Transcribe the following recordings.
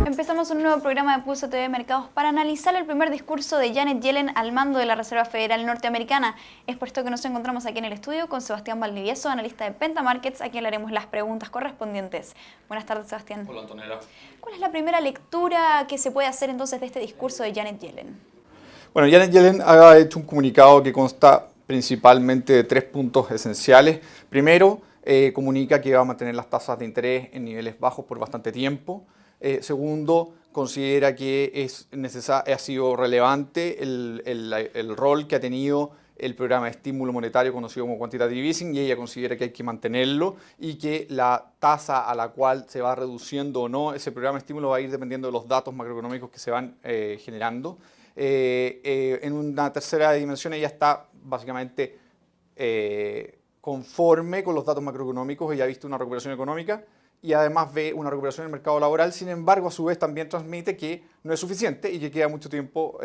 Empezamos un nuevo programa de Pulso TV Mercados para analizar el primer discurso de Janet Yellen al mando de la Reserva Federal Norteamericana. Es por esto que nos encontramos aquí en el estudio con Sebastián Valdivieso, analista de Penta Markets, a quien le haremos las preguntas correspondientes. Buenas tardes, Sebastián. Hola, Antonella. ¿Cuál es la primera lectura que se puede hacer entonces de este discurso de Janet Yellen? Bueno, Janet Yellen ha hecho un comunicado que consta principalmente de 3 puntos esenciales. Primero, comunica que va a mantener las tasas de interés en niveles bajos por bastante tiempo. Segundo, considera que ha sido relevante el rol que ha tenido el programa de estímulo monetario conocido como quantitative easing, y ella considera que hay que mantenerlo y que la tasa a la cual se va reduciendo o no ese programa de estímulo va a ir dependiendo de los datos macroeconómicos que se van generando. En una tercera dimensión ella está básicamente conforme con los datos macroeconómicos. Ella ha visto una recuperación económica y además ve una recuperación en el mercado laboral. Sin embargo, a su vez también transmite que no es suficiente y que queda mucho tiempo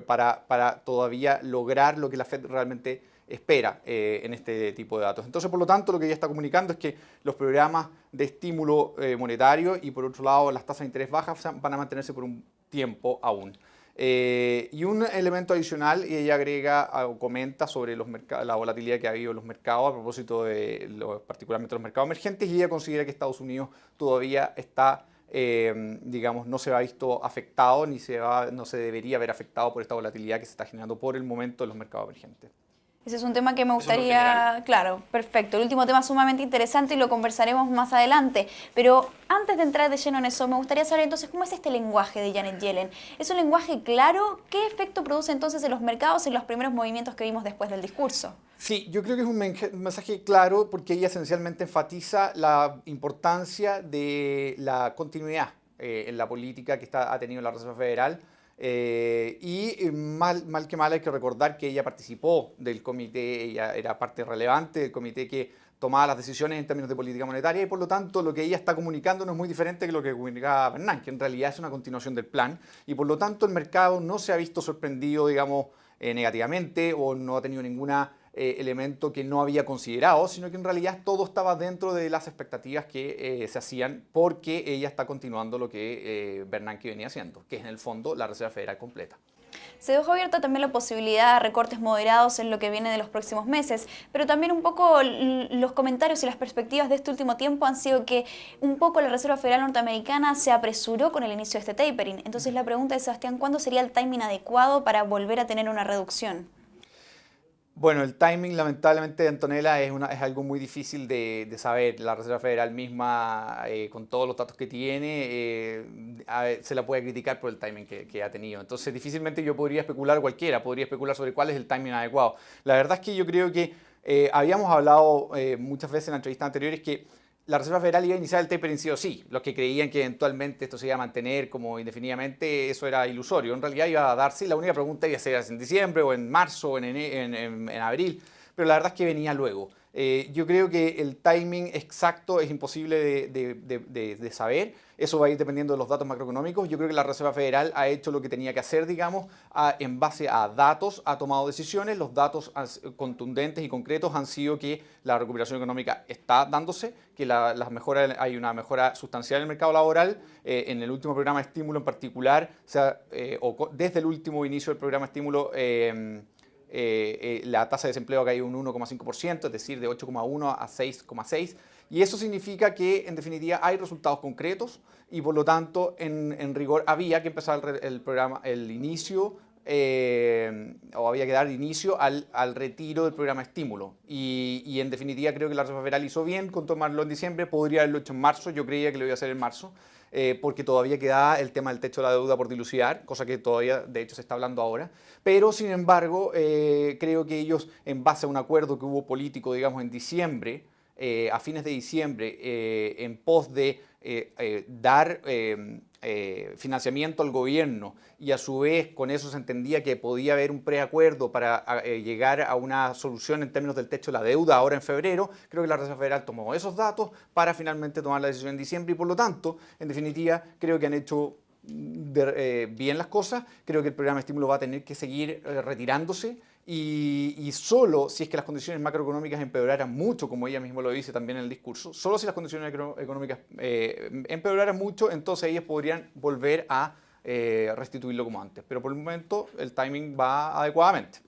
para todavía lograr lo que la Fed realmente espera en este tipo de datos. Entonces, por lo tanto, lo que ella está comunicando es que los programas de estímulo monetario y, por otro lado, las tasas de interés bajas van a mantenerse por un tiempo aún. Y un elemento adicional, y ella agrega o comenta sobre la volatilidad que ha habido en los mercados a propósito de particularmente los mercados emergentes, y ella considera que Estados Unidos todavía está, digamos, no se ha visto afectado no se debería haber afectado por esta volatilidad que se está generando por el momento en los mercados emergentes. Ese es un tema que me gustaría... Claro, perfecto. El último tema es sumamente interesante y lo conversaremos más adelante. Pero antes de entrar de lleno en eso, me gustaría saber entonces cómo es este lenguaje de Janet Yellen. ¿Es un lenguaje claro? ¿Qué efecto produce entonces en los mercados en los primeros movimientos que vimos después del discurso? Sí, yo creo que es un mensaje claro porque ella esencialmente enfatiza la importancia de la continuidad en la política que ha tenido la Reserva Federal. Mal que mal hay que recordar que ernanke participó del comité, ella era parte relevante del comité que tomaba las decisiones en términos de política monetaria, y por lo tanto lo que ella está comunicando no es muy diferente que lo que comunicaba Bernanke, en realidad es una continuación del plan, y por lo tanto el mercado no se ha visto sorprendido, digamos, negativamente, o no ha tenido ninguna elemento que no había considerado, sino que en realidad todo estaba dentro de las expectativas que se hacían, porque ella está continuando lo que Bernanke venía haciendo, que es en el fondo la Reserva Federal completa. Se dejó abierta también la posibilidad de recortes moderados en lo que viene de los próximos meses, pero también un poco los comentarios y las perspectivas de este último tiempo han sido que un poco la Reserva Federal norteamericana se apresuró con el inicio de este tapering. Entonces la pregunta es, Sebastián, ¿cuándo sería el timing adecuado para volver a tener una reducción? Bueno, el timing, lamentablemente, Antonella, es algo muy difícil de saber. La Reserva Federal misma, con todos los datos que tiene, se la puede criticar por el timing que ha tenido. Entonces, difícilmente yo podría especular, cualquiera podría especular sobre cuál es el timing adecuado. La verdad es que yo creo que habíamos hablado muchas veces en entrevistas anteriores que la Reserva Federal iba a iniciar el tapering sí o sí. Los que creían que eventualmente esto se iba a mantener como indefinidamente, eso era ilusorio. En realidad iba a darse, la única pregunta iba a ser en diciembre o en marzo o en abril, pero la verdad es que venía luego. Yo creo que el timing exacto es imposible de saber. Eso va a ir dependiendo de los datos macroeconómicos. Yo creo que la Reserva Federal ha hecho lo que tenía que hacer, digamos, en base a datos, ha tomado decisiones. Los datos contundentes y concretos han sido que la recuperación económica está dándose, que hay una mejora sustancial en el mercado laboral. En el último programa de estímulo en particular, desde el último inicio del programa de estímulo, la tasa de desempleo ha caído un 1,5%, es decir, de 8,1 a 6,6%. Y eso significa que, en definitiva, hay resultados concretos y, por lo tanto, en rigor había que empezar el inicio, o había que dar inicio al retiro del programa de estímulo. Y, en definitiva, creo que la Reserva Federal hizo bien con tomarlo en diciembre. Podría haberlo hecho en marzo, yo creía que lo iba a hacer en marzo. Porque todavía queda el tema del techo de la deuda por dilucidar, cosa que todavía, de hecho, se está hablando ahora. Pero, sin embargo, creo que ellos, en base a un acuerdo que hubo político, digamos, en diciembre, a fines de diciembre, en pos de dar financiamiento al gobierno, y a su vez con eso se entendía que podía haber un preacuerdo para llegar a una solución en términos del techo de la deuda ahora en febrero. Creo que la Reserva Federal tomó esos datos para finalmente tomar la decisión en diciembre, y por lo tanto, en definitiva, creo que han hecho bien las cosas. Creo que el programa de estímulo va a tener que seguir retirándose y solo si es que las condiciones macroeconómicas empeoraran mucho, como ella misma lo dice también en el discurso, solo si las condiciones económicas empeoraran mucho, entonces ellas podrían volver a restituirlo como antes. Pero por el momento el timing va adecuadamente.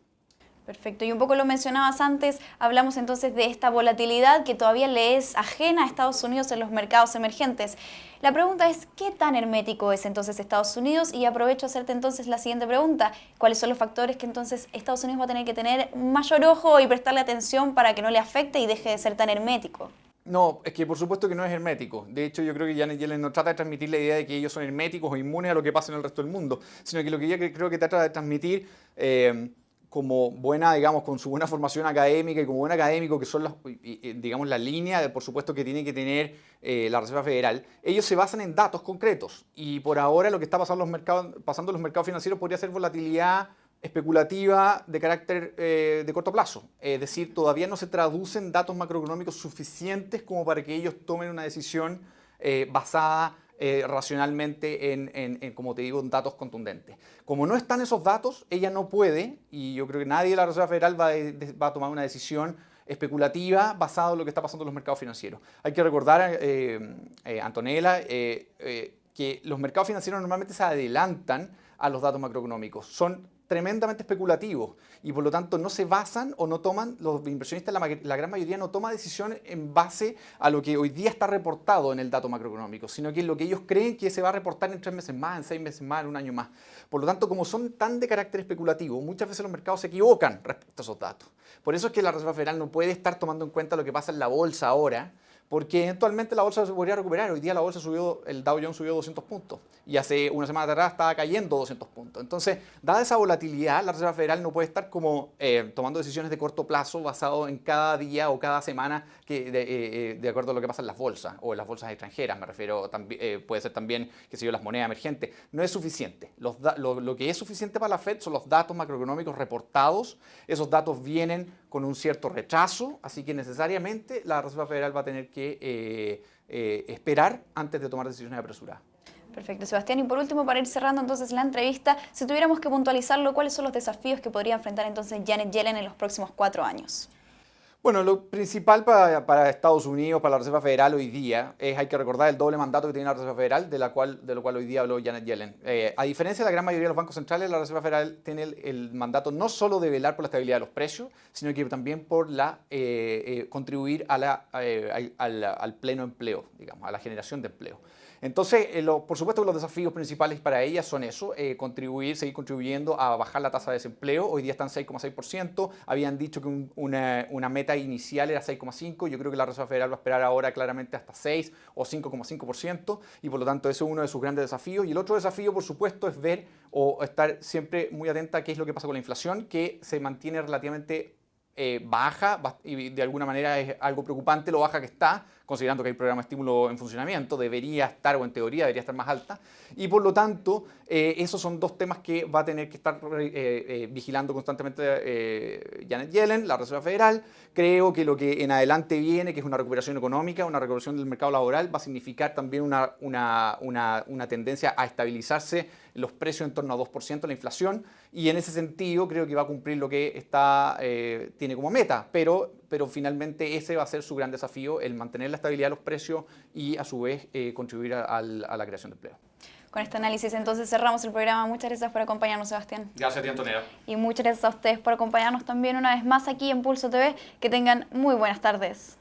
Perfecto, y un poco lo mencionabas antes, hablamos entonces de esta volatilidad que todavía le es ajena a Estados Unidos en los mercados emergentes. La pregunta es, ¿qué tan hermético es entonces Estados Unidos? Y aprovecho a hacerte entonces la siguiente pregunta, ¿cuáles son los factores que entonces Estados Unidos va a tener que tener mayor ojo y prestarle atención para que no le afecte y deje de ser tan hermético? No, es que por supuesto que no es hermético. De hecho, yo creo que Janet Yellen no trata de transmitir la idea de que ellos son herméticos o inmunes a lo que pasa en el resto del mundo, sino que lo que ella creo que trata de transmitir como buena, digamos, con su buena formación académica y como buen académico, que son digamos, la línea, por supuesto, que tiene que tener la Reserva Federal, ellos se basan en datos concretos. Y por ahora lo que está pasando en los mercados financieros podría ser volatilidad especulativa de carácter de corto plazo. Es decir, todavía no se traducen datos macroeconómicos suficientes como para que ellos tomen una decisión basada racionalmente en, como te digo, en datos contundentes. Como no están esos datos, ella no puede, y yo creo que nadie de la Reserva Federal va a tomar una decisión especulativa basada en lo que está pasando en los mercados financieros. Hay que recordar, Antonella, que los mercados financieros normalmente se adelantan a los datos macroeconómicos. Son tremendamente especulativos y por lo tanto no se basan o no toman, los inversionistas, la gran mayoría no toma decisiones en base a lo que hoy día está reportado en el dato macroeconómico, sino que es lo que ellos creen que se va a reportar en 3 meses más, en 6 meses más, en un año más. Por lo tanto, como son tan de carácter especulativo, muchas veces los mercados se equivocan respecto a esos datos. Por eso es que la Reserva Federal no puede estar tomando en cuenta lo que pasa en la bolsa ahora, porque eventualmente la bolsa se podría recuperar. Hoy día la bolsa subió, el Dow Jones subió 200 puntos y hace una semana atrás estaba cayendo 200 puntos. Entonces, dada esa volatilidad, la Reserva Federal no puede estar como tomando decisiones de corto plazo basado en cada día o cada semana de acuerdo a lo que pasa en las bolsas o en las bolsas extranjeras. Me refiero, puede ser también, qué sé yo, las monedas emergentes. No es suficiente. Lo que es suficiente para la Fed son los datos macroeconómicos reportados. Esos datos vienen con un cierto retraso, así que necesariamente la Reserva Federal va a tener que esperar antes de tomar decisiones apresuradas. Perfecto, Sebastián. Y por último, para ir cerrando entonces la entrevista, si tuviéramos que puntualizarlo, ¿cuáles son los desafíos que podría enfrentar entonces Janet Yellen en los próximos 4 años? Bueno, lo principal para Estados Unidos, para la Reserva Federal hoy día, hay que recordar el doble mandato que tiene la Reserva Federal, de lo cual hoy día habló Janet Yellen. A diferencia de la gran mayoría de los bancos centrales, la Reserva Federal tiene el mandato no solo de velar por la estabilidad de los precios, sino que también por contribuir al pleno empleo, digamos, a la generación de empleo. Entonces, por supuesto que los desafíos principales para ella son eso, seguir contribuyendo a bajar la tasa de desempleo. Hoy día están 6,6%, habían dicho que una meta inicial era 6,5%, yo creo que la Reserva Federal va a esperar ahora claramente hasta 6 o 5,5%, y por lo tanto eso es uno de sus grandes desafíos. Y el otro desafío, por supuesto, es ver o estar siempre muy atenta a qué es lo que pasa con la inflación, que se mantiene relativamente baja, y de alguna manera es algo preocupante lo baja que está, considerando que hay programa de estímulo en funcionamiento, debería estar, o en teoría debería estar más alta, y por lo tanto esos son dos temas que va a tener que estar vigilando constantemente Janet Yellen, la Reserva Federal. Creo que lo que en adelante viene, que es una recuperación económica, una recuperación del mercado laboral, va a significar también una tendencia a estabilizarse los precios en torno a 2% la inflación, y en ese sentido creo que va a cumplir lo que tiene como meta, pero finalmente ese va a ser su gran desafío, el mantener la estabilidad de los precios y a su vez contribuir a la creación de empleo. Con este análisis entonces cerramos el programa. Muchas gracias por acompañarnos, Sebastián. Gracias a ti, Antonella. Y muchas gracias a ustedes por acompañarnos también una vez más aquí en Pulso TV. Que tengan muy buenas tardes.